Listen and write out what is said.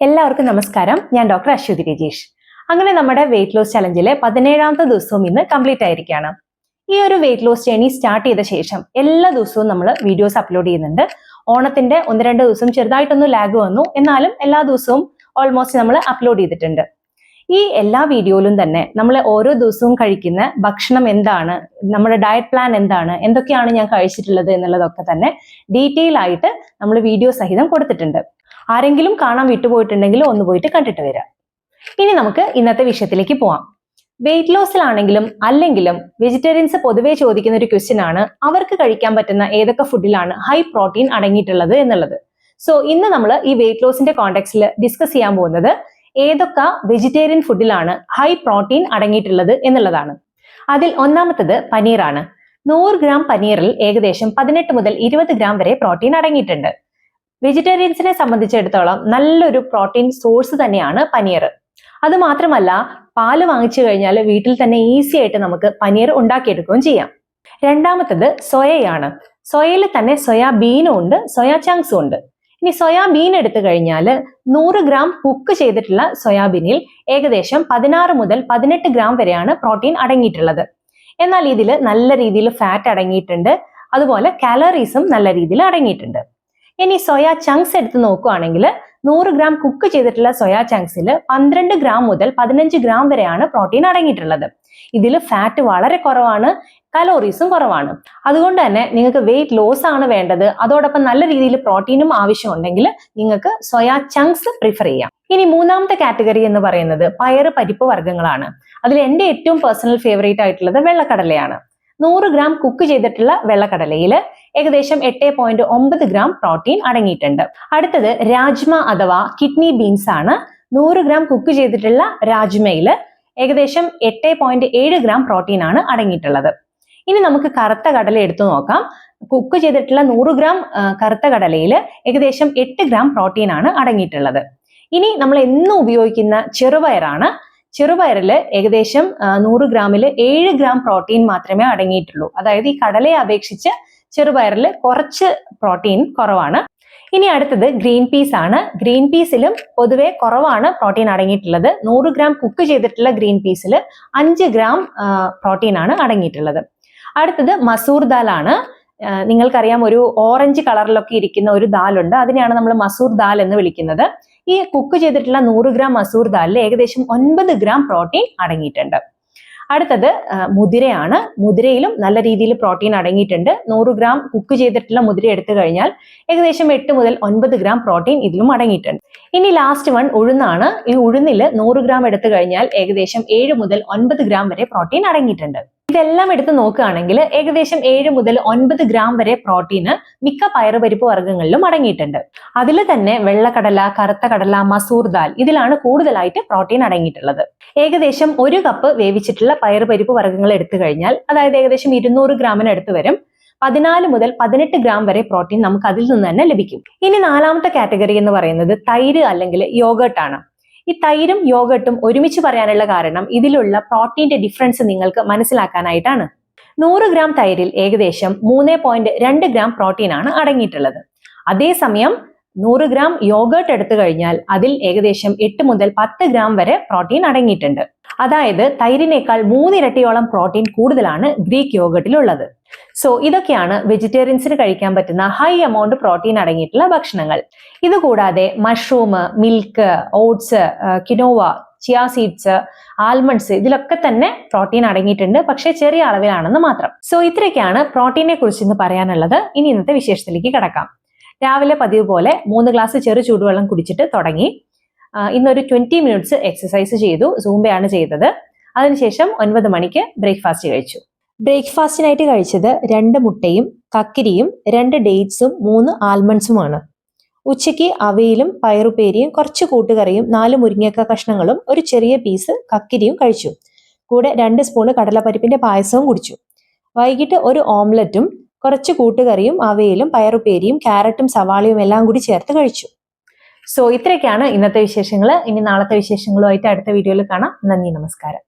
എല്ലാവർക്കും നമസ്കാരം. ഞാൻ ഡോക്ടർ അശ്വതി രജീഷ്. അങ്ങനെ നമ്മുടെ വെയിറ്റ് ലോസ് ചലഞ്ചിലെ 17ാമത്തെ ദിവസവും ഇന്ന് കംപ്ലീറ്റ് ആയിരിക്കുകയാണ്. ഈ ഒരു വെയിറ്റ് ലോസ് ജേണി സ്റ്റാർട്ട് ചെയ്ത ശേഷം എല്ലാ ദിവസവും നമ്മൾ വീഡിയോസ് അപ്ലോഡ് ചെയ്യുന്നുണ്ട്. ഓണത്തിന്റെ 1-2 ദിവസം ചെറുതായിട്ടൊന്ന് ലാഗ് വന്നു, എന്നാലും എല്ലാ ദിവസവും ഓൾമോസ്റ്റ് നമ്മൾ അപ്ലോഡ് ചെയ്തിട്ടുണ്ട്. ഈ എല്ലാ വീഡിയോയിലും തന്നെ നമ്മൾ ഓരോ ദിവസവും കഴിക്കുന്ന ഭക്ഷണം എന്താണ്, നമ്മുടെ ഡയറ്റ് പ്ലാൻ എന്താണ്, എന്തൊക്കെയാണ് ഞാൻ കഴിച്ചിട്ടുള്ളത് എന്നുള്ളതൊക്കെ തന്നെ ഡീറ്റെയിൽ ആയിട്ട് നമ്മൾ വീഡിയോ സഹിതം കൊടുത്തിട്ടുണ്ട്. ആരെങ്കിലും കാണാൻ വിട്ടുപോയിട്ടുണ്ടെങ്കിൽ ഒന്ന് പോയിട്ട് കണ്ടിട്ട് വരാം. ഇനി നമുക്ക് ഇന്നത്തെ വിഷയത്തിലേക്ക് പോവാം. വെയിറ്റ് ലോസിലാണെങ്കിലും അല്ലെങ്കിലും വെജിറ്റേറിയൻസ് പൊതുവേ ചോദിക്കുന്ന ഒരു ക്വസ്റ്റ്യൻ ആണ്, അവർക്ക് കഴിക്കാൻ പറ്റുന്ന ഏതൊക്കെ ഫുഡിലാണ് ഹൈ പ്രോട്ടീൻ അടങ്ങിയിട്ടുള്ളത് എന്നുള്ളത്. സോ ഇന്ന് നമ്മൾ ഈ വെയിറ്റ് ലോസിന്റെ കോണ്ടെക്സ്റ്റിൽ ഡിസ്കസ് ചെയ്യാൻ പോകുന്നത് ഏതൊക്കെ വെജിറ്റേറിയൻ ഫുഡിലാണ് ഹൈ പ്രോട്ടീൻ അടങ്ങിയിട്ടുള്ളത് എന്നുള്ളതാണ്. അതിൽ ഒന്നാമത്തത് പനീറാണ്. 100 ഗ്രാം പനീറിൽ ഏകദേശം 18 മുതൽ 20 ഗ്രാം വരെ പ്രോട്ടീൻ അടങ്ങിയിട്ടുണ്ട്. വെജിറ്റേറിയൻസിനെ സംബന്ധിച്ചിടത്തോളം നല്ലൊരു പ്രോട്ടീൻ സോഴ്സ് തന്നെയാണ് പനീർ. അത് മാത്രമല്ല, പാല് വാങ്ങിച്ചു കഴിഞ്ഞാൽ വീട്ടിൽ തന്നെ ഈസി ആയിട്ട് നമുക്ക് പനീർ ഉണ്ടാക്കിയെടുക്കുകയും ചെയ്യാം. രണ്ടാമത്തത് സോയയാണ്. സോയയിൽ തന്നെ സോയാബീനും ഉണ്ട്, സോയാ ചങ്ക്സും ഉണ്ട്. ഇനി സോയാബീൻ എടുത്തു കഴിഞ്ഞാൽ 100 ഗ്രാം കുക്ക് ചെയ്തിട്ടുള്ള സോയാബീനിൽ ഏകദേശം 16 മുതൽ 18 ഗ്രാം വരെയാണ് പ്രോട്ടീൻ അടങ്ങിയിട്ടുള്ളത്. എന്നാൽ ഇതിൽ നല്ല രീതിയിൽ ഫാറ്റ് അടങ്ങിയിട്ടുണ്ട്, അതുപോലെ കാലറീസും നല്ല രീതിയിൽ അടങ്ങിയിട്ടുണ്ട്. ഇനി സോയാ ചങ്ക്സ് എടുത്ത് നോക്കുകയാണെങ്കിൽ 100 ഗ്രാം കുക്ക് ചെയ്തിട്ടുള്ള സോയാ ചങ്ക്സിൽ 12 ഗ്രാം മുതൽ 15 ഗ്രാം വരെയാണ് പ്രോട്ടീൻ അടങ്ങിയിട്ടുള്ളത്. ഇതിൽ ഫാറ്റ് വളരെ കുറവാണ്, കലോറീസും കുറവാണ്. അതുകൊണ്ട് തന്നെ നിങ്ങൾക്ക് വെയിറ്റ് ലോസ് ആണ് വേണ്ടത്, അതോടൊപ്പം നല്ല രീതിയിൽ പ്രോട്ടീനും ആവശ്യമുണ്ടെങ്കിൽ നിങ്ങൾക്ക് സോയാ ചങ്ക്സ് പ്രിഫർ ചെയ്യാം. ഇനി മൂന്നാമത്തെ കാറ്റഗറി എന്ന് പറയുന്നത് പയറ് പരിപ്പ് വർഗ്ഗങ്ങളാണ്. അതിൽ എൻ്റെ ഏറ്റവും പേഴ്സണൽ ഫേവറേറ്റ് ആയിട്ടുള്ളത് വെള്ളക്കടലയാണ്. 100 ഗ്രാം കുക്ക് ചെയ്തിട്ടുള്ള വെള്ളക്കടലയിൽ ഏകദേശം 8.9 ഗ്രാം പ്രോട്ടീൻ അടങ്ങിയിട്ടുണ്ട്. അടുത്തത് രാജ്മ അഥവാ കിഡ്നി ബീൻസ് ആണ്. 100 ഗ്രാം കുക്ക് ചെയ്തിട്ടുള്ള രാജ്മയിൽ ഏകദേശം 8.7 ഗ്രാം പ്രോട്ടീൻ ആണ് അടങ്ങിയിട്ടുള്ളത്. ഇനി നമുക്ക് കറുത്ത കടല എടുത്തു നോക്കാം. കുക്ക് ചെയ്തിട്ടുള്ള 100 ഗ്രാം കറുത്ത കടലയിൽ ഏകദേശം 8 ഗ്രാം പ്രോട്ടീൻ ആണ് അടങ്ങിയിട്ടുള്ളത്. ഇനി നമ്മൾ എന്നും ഉപയോഗിക്കുന്ന ചെറുപയറാണ്. ചെറുപയറിൽ ഏകദേശം 100 ഗ്രാമിൽ 7 ഗ്രാം പ്രോട്ടീൻ മാത്രമേ അടങ്ങിയിട്ടുള്ളൂ. അതായത് ഈ കടലയെ അപേക്ഷിച്ച് ചെറുപയറിൽ കുറച്ച് പ്രോട്ടീൻ കുറവാണ്. ഇനി അടുത്തത് ഗ്രീൻ പീസ് ആണ്. ഗ്രീൻ പീസിലും പൊതുവെ കുറവാണ് പ്രോട്ടീൻ അടങ്ങിയിട്ടുള്ളത്. 100 ഗ്രാം കുക്ക് ചെയ്തിട്ടുള്ള ഗ്രീൻ പീസിൽ 5 ഗ്രാം പ്രോട്ടീൻ ആണ് അടങ്ങിയിട്ടുള്ളത്. അടുത്തത് മസൂർ ദാൽ ആണ്. നിങ്ങൾക്കറിയാം, ഒരു ഓറഞ്ച് കളറിലൊക്കെ ഇരിക്കുന്ന ഒരു ദാലുണ്ട്, അതിനെയാണ് നമ്മൾ മസൂർ ദാൽ എന്ന് വിളിക്കുന്നത്. ഈ കുക്ക് ചെയ്തിട്ടുള്ള 100 ഗ്രാം മസൂർ ദാലിൽ ഏകദേശം 9 ഗ്രാം പ്രോട്ടീൻ അടങ്ങിയിട്ടുണ്ട്. അടുത്തത് മുതിരയാണ്. മുതിരയിലും നല്ല രീതിയിൽ പ്രോട്ടീൻ അടങ്ങിയിട്ടുണ്ട്. 100 ഗ്രാം കുക്ക് ചെയ്തിട്ടുള്ള മുതിര എടുത്തു കഴിഞ്ഞാൽ ഏകദേശം 8 മുതൽ 9 ഗ്രാം പ്രോട്ടീൻ ഇതിലും അടങ്ങിയിട്ടുണ്ട്. ഇനി ലാസ്റ്റ് വൺ ഉഴുന്നാണ്. ഈ ഉഴുന്നിൽ 100 ഗ്രാം എടുത്തു കഴിഞ്ഞാൽ ഏകദേശം 7 മുതൽ 9 ഗ്രാം വരെ പ്രോട്ടീൻ അടങ്ങിയിട്ടുണ്ട്. ഇതെല്ലാം എടുത്ത് നോക്കുകയാണെങ്കിൽ ഏകദേശം 7 മുതൽ 9 ഗ്രാം വരെ പ്രോട്ടീന് മിക്ക പയറുപരിപ്പ് വർഗ്ഗങ്ങളിലും അടങ്ങിയിട്ടുണ്ട്. അതിൽ തന്നെ വെള്ളക്കടല, കറുത്ത കടല, മസൂർ ദാൽ, ഇതിലാണ് കൂടുതലായിട്ട് പ്രോട്ടീൻ അടങ്ങിയിട്ടുള്ളത്. ഏകദേശം 1 കപ്പ് വേവിച്ചിട്ടുള്ള പയറുപരിപ്പ് വർഗ്ഗങ്ങൾ എടുത്തു കഴിഞ്ഞാൽ, അതായത് ഏകദേശം 200 ഗ്രാമിന് അടുത്ത് വരും, 14 മുതൽ 18 ഗ്രാം വരെ പ്രോട്ടീൻ നമുക്ക് അതിൽ നിന്ന് തന്നെ ലഭിക്കും. ഇനി നാലാമത്തെ കാറ്റഗറി എന്ന് പറയുന്നത് തൈര് അല്ലെങ്കിൽ യോഗർട്ട് ആണ്. ഈ തൈരും യോഗർട്ടും ഒരുമിച്ച് പറയാനുള്ള കാരണം ഇതിലുള്ള പ്രോട്ടീന്റെ ഡിഫറൻസ് നിങ്ങൾക്ക് മനസ്സിലാക്കാനായിട്ടാണ്. 100 ഗ്രാം തൈരിൽ ഏകദേശം 3.2 ഗ്രാം പ്രോട്ടീൻ ആണ് അടങ്ങിയിട്ടുള്ളത്. അതേസമയം 100 ഗ്രാം യോഗർട്ട് എടുത്തു കഴിഞ്ഞാൽ അതിൽ ഏകദേശം 8 മുതൽ 10 ഗ്രാം വരെ പ്രോട്ടീൻ അടങ്ങിയിട്ടുണ്ട്. അതായത് തൈരിനേക്കാൾ 3 ഇരട്ടിയോളം പ്രോട്ടീൻ കൂടുതലാണ് ഗ്രീക്ക് യോഗർട്ടിലുള്ളത്. സോ ഇതൊക്കെയാണ് വെജിറ്റേറിയൻസിന് കഴിക്കാൻ പറ്റുന്ന ഹൈ എമൗണ്ട് പ്രോട്ടീൻ അടങ്ങിയിട്ടുള്ള ഭക്ഷണങ്ങൾ. ഇതുകൂടാതെ mushroom, milk, oats, quinoa, chia seeds, almonds, ഇതിലൊക്കെ തന്നെ പ്രോട്ടീൻ അടങ്ങിയിട്ടുണ്ട്, പക്ഷേ ചെറിയ അളവിലാണെന്ന് മാത്രം. സോ ഇത്രയൊക്കെയാണ് പ്രോട്ടീനെ കുറിച്ച് ഇന്ന് പറയാനുള്ളത്. ഇനി ഇന്നത്തെ വിശേഷത്തിലേക്ക് കടക്കാം. രാവിലെ പതിവ് പോലെ 3 ഗ്ലാസ് ചെറു ചൂടുവെള്ളം കുടിച്ചിട്ട് തുടങ്ങി. ഇന്നൊരു 20 മിനിറ്റ്സ് എക്സസൈസ് ചെയ്തു, സൂംബയാണ് ചെയ്തത്. അതിനുശേഷം 9 മണിക്ക് ബ്രേക്ക്ഫാസ്റ്റ് കഴിച്ചു. ബ്രേക്ക്ഫാസ്റ്റിനായിട്ട് കഴിച്ചത് 2 മുട്ടയും കക്കിരിയും 2 ഡേറ്റ്സും 3 ആൽമണ്ട്സുമാണ്. ഉച്ചയ്ക്ക് അവയിലും പയറുപേരിയും കുറച്ച് കൂട്ടുകറിയും 4 മുരിങ്ങക്ക കഷ്ണങ്ങളും ഒരു ചെറിയ പീസ് കക്കിരിയും കഴിച്ചു. കൂടെ 2 സ്പൂണ് കടലപ്പരിപ്പിന്റെ പായസവും കുടിച്ചു. വൈകിട്ട് ഒരു ഓംലറ്റും കുറച്ച് കൂട്ടുകറിയും അവയിലും പയറുപേരിയും ക്യാരറ്റും സവാളയും എല്ലാം കൂടി ചേർത്ത് കഴിച്ചു. സോ ഇത്രയൊക്കെയാണ് ഇന്നത്തെ വിശേഷങ്ങൾ. ഇനി നാളത്തെ വിശേഷങ്ങളുമായിട്ട് അടുത്ത വീഡിയോയിൽ കാണാം. നന്ദി, നമസ്കാരം.